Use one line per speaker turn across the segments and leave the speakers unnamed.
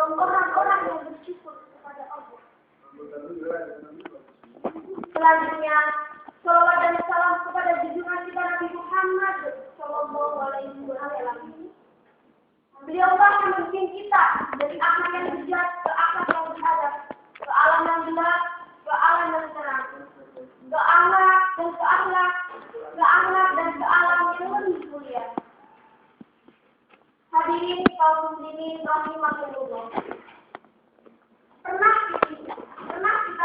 kaum orang-orang yang bersyukur kepada Allah. Selanjutnya, salawat dan salam kepada junjungan kita Nabi Muhammad Shallallahu Alaihi Wasallam. Beliaulah yang membimbing kita dari akhlak yang bijak ke akhlak yang beradab, ke alam yang gelap, ke alam yang terang, ke akhlak dan ke akhlak, ke akhlak dan ke alam yang lebih mulia. Hadirin kaum muslimin rahimakumullah. Pernah kita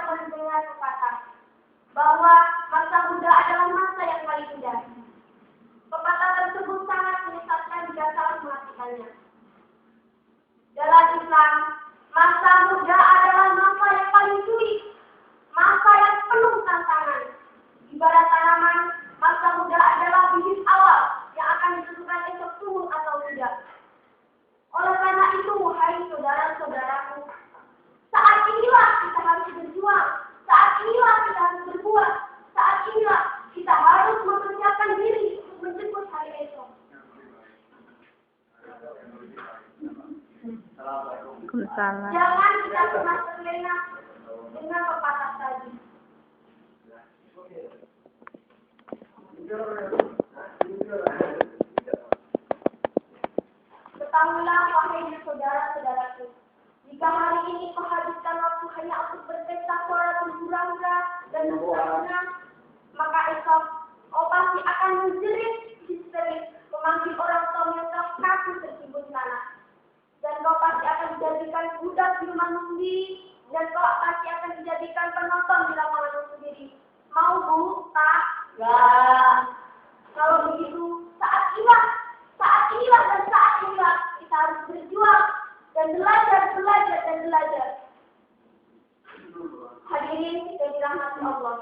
mendengar pepatah bahwa masa muda adalah masa yang paling indah. Pepatah tersebut sangat menyesatkan jika salah mengartikannya. Dalam Islam, masa muda adalah masa yang paling sulit, masa yang penuh tantangan. Ibarat tanaman, masa muda adalah bibit awal yang akan ditentukan esok tumbuh atau tidak. Oleh karena itu, wahai saudara-saudaraku, saat inilah kita harus berjuang, saat inilah kita harus berbuat, saat inilah kita harus mempersiapkan diri untuk menjemput hari esok. Jangan kita pernah terlena dengan pepatah tadi. Ketahuilah wahai saudara-saudaraku, jika hari ini kau habiskan waktu hanya untuk berpesta suara berhura-hura dan bersenang-senang, maka esok kau pasti akan menjerit histeris, memanggil orang tua yang telah kaku tertimbun tanah. Dan kau pasti akan dijadikan budak di rumahmu sendiri, dan kau pasti akan dijadikan penonton di lapanganmu sendiri. Mau Bu? Tak? Enggak. Kalau begitu, saat inilah kita harus berjuang dan belajar. Hadirin yang dirahmati Allah.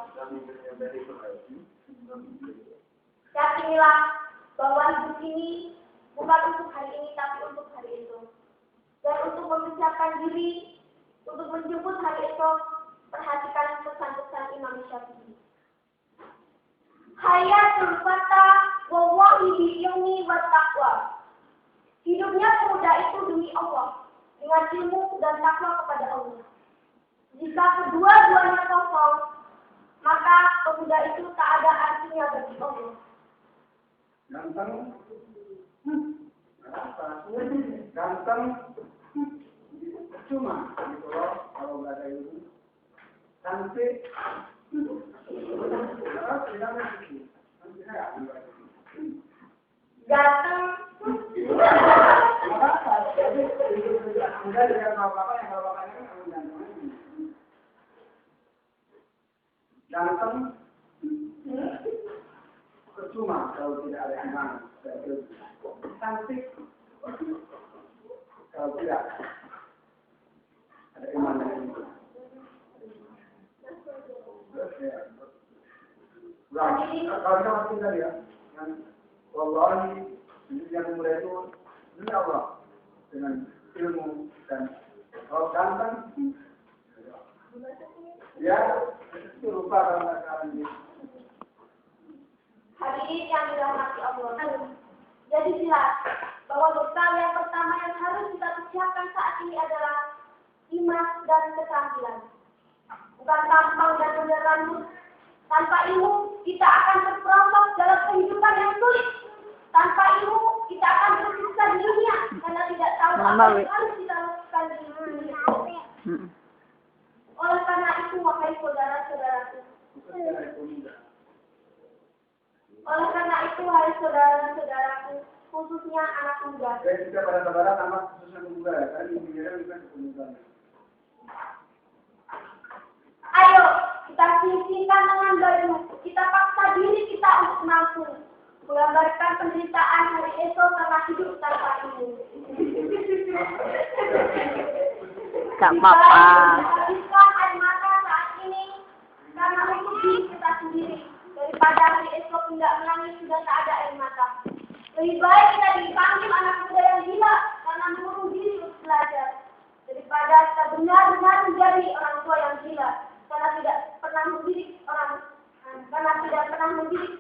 Yakinilah bahwa hidup ini bukan untuk hari ini tapi untuk hari esok. Dan untuk mempersiapkan diri untuk menjemput hari esok, perhatikan pesan-pesan Imam Syafi'i. Hayatul fata wallahi bi'ilmi wa taqwa. Hidupnya pemuda itu demi Allah, dengan ilmu dan takwa kepada Allah. Jika kedua-duanya kosong, maka pemuda itu tak ada artinya bagi Allah.
Ganteng, cuma gitu loh, kalau nggak ada ilmu. Cantik,
Ganteng,
ganteng, percuma kalau tidak ada iman. Cantik, kalau tidak ada iman dan ilmu. Kalau kita masih tadi ya, yang wallahi yang mulia itu demi Allah dengan ilmu dan kalau ganteng, ya itu lupa kalau sekarang ini.
hadirin yang dirahmati Allah. Jadi jelas bahwa bekal yang pertama yang harus kita persiapkan saat ini adalah iman dan keterampilan. Bukan tampang dan model rambut. Tanpa ilmu, kita akan terperosok dalam kehidupan yang sulit. Tanpa ilmu, kita akan bersiksa di dunia karena tidak tahu apa yang harus kita lakukan di dunia. Oleh karena itu, wahai saudara-saudaraku. Oleh karena itu, wahai saudara-saudaraku, khususnya anak muda.
Jadi kita pada saudara sama khususnya muda ya, kan intinya bukan kemudian.
Ayo, kita sisihkan dengan baju. Kita paksa diri kita untuk mampu menggambarkan penderitaan hari esok karena hidup tanpa ilmu.
Gak apa-apa.
Habiskan air mata saat ini karena untuk diri kita sendiri. Daripada hari esok tidak menangis sudah tak ada air mata. Lebih baik kita dipanggil anak muda yang gila karena mengurung diri untuk belajar. Daripada kita benar-benar menjadi orang tua yang gila karena tidak pernah mendidik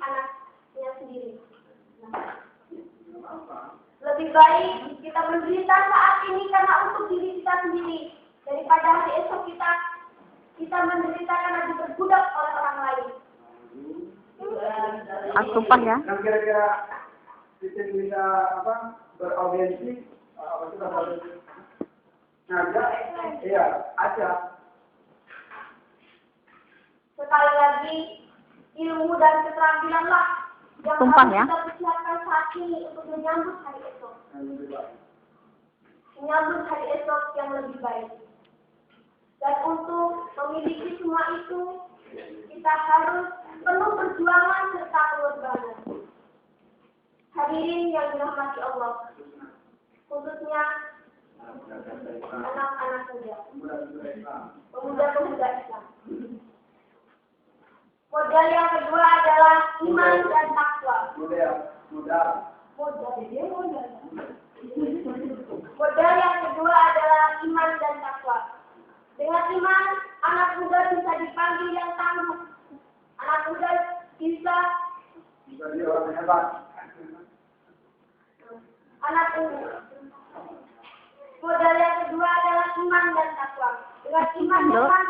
anaknya sendiri. Lebih baik kita menderita saat ini karena untuk diri kita sendiri. pada hari esok kita menderita karena diperbudak oleh orang lain.
Sumpah ya.
Yang kira-kira kita bisa beraudiensi kita harus ngajak, iya aja.
Sekali lagi, ilmu dan keterampilanlah yang
Sumpah
harus
ya.
kita persiapkan saat ini untuk menyambut hari esok. Menyambut hari esok yang lebih baik. Dan untuk memiliki semua itu, kita harus penuh perjuangan serta pengorbanan. Hadirin yang dirahmati Allah, khususnya anak-anak muda, pemuda-pemuda Islam. Modal yang kedua adalah iman dan takwa. Modal yang kedua adalah iman dan takwa. Dengan iman, anak muda bisa dipanggil yang tangguh. Anak muda bisa
jadi orang hebat.
anak muda. Modal yang kedua adalah iman dan takwa. Dengan iman dan